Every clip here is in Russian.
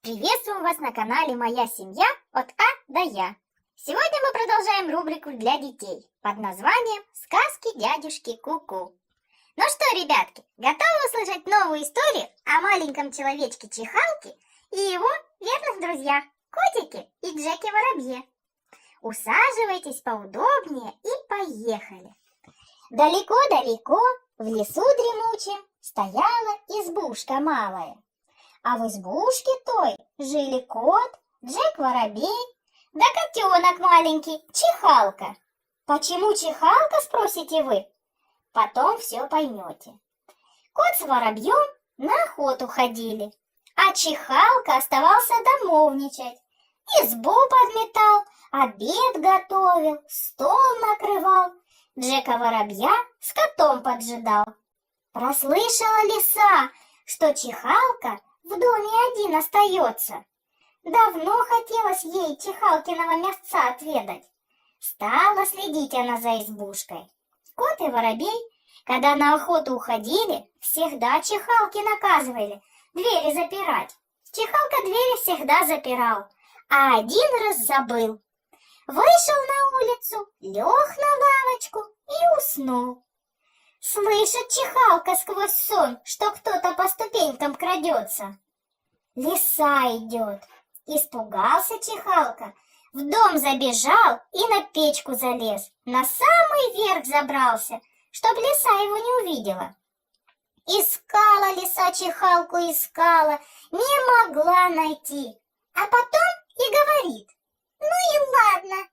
Приветствую вас на канале «Моя семья» от А до Я. Сегодня мы продолжаем рубрику для детей под названием «Сказки дядюшки Ку-ку». Ну что, ребятки, готовы услышать новую историю о маленьком человечке Чихалке и его верных друзьях Котике и Джеке-воробье? Усаживайтесь поудобнее и поехали. Далеко-далеко в лесу дремучем стояла избушка малая. А в избушке той жили кот, Джек-воробей, да котенок маленький, Чихалка. Почему Чихалка, спросите вы? Потом все поймете. Кот с воробьем на охоту ходили, а Чихалка оставался домовничать. Избу подметал, обед готовил, стол накрывал, Джека-воробья с котом поджидал. Прослышала лиса, что Чихалка в доме один остается. Давно хотелось ей Чихалкиного мясца отведать. Стала следить она за избушкой. Кот и воробей, когда на охоту уходили, всегда Чихалки наказывали двери запирать. Чихалка двери всегда запирал, а один раз забыл. Вышел на улицу, лег на лавочку и уснул. Слышит Чихалка сквозь сон, что кто-то по ступенькам крадется. Лиса идет. Испугался Чихалка, в дом забежал и на печку залез. На самый верх забрался, чтоб лиса его не увидела. Искала лиса Чихалку, искала, не могла найти. А потом и говорит: ну и ладно,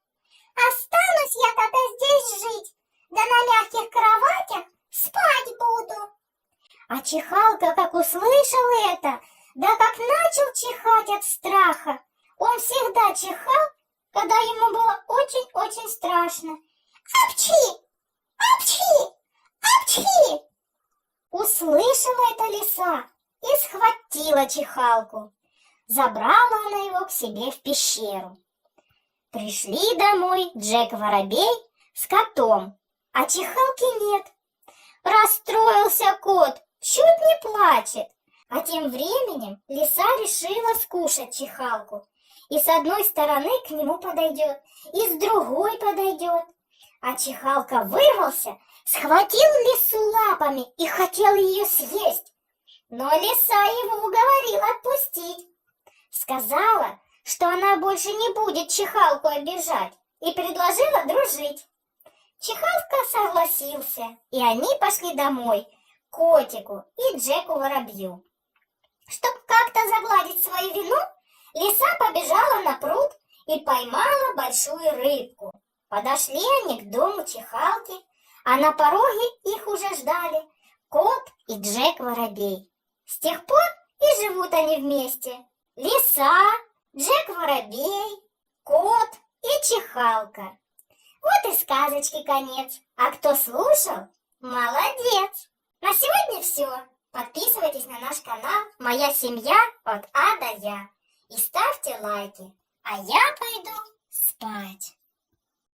останусь я тогда здесь жить, да на мягких кроватях спать буду. А Чихалка, как услышал это, да как начал чихать от страха. Он всегда чихал, когда ему было очень-очень страшно. Апчхи! Апчхи! Апчхи! Услышала это лиса и схватила Чихалку. Забрала она его к себе в пещеру. Пришли домой Джек-воробей с котом, а Чихалки нет. Расстроился кот, чуть не плачет. А тем временем лиса решила скушать Чихалку. И с одной стороны к нему подойдет, и с другой подойдет. А Чихалка вырвался, схватил лису лапами и хотел ее съесть. Но лиса его уговорила отпустить. Сказала, что она больше не будет Чихалку обижать, и предложила дружить. Чихалка согласился, и они пошли домой к котику и Джеку-воробью. Чтоб как-то загладить свою вину, лиса побежала на пруд и поймала большую рыбку. Подошли они к дому Чихалки, а на пороге их уже ждали кот и Джек-воробей. С тех пор и живут они вместе. Лиса, Джек-воробей, кот и Чихалка. Вот и сказочки конец. А кто слушал, молодец! На сегодня все. Подписывайтесь на наш канал «Моя семья» от А до Я и ставьте лайки. А я пойду спать.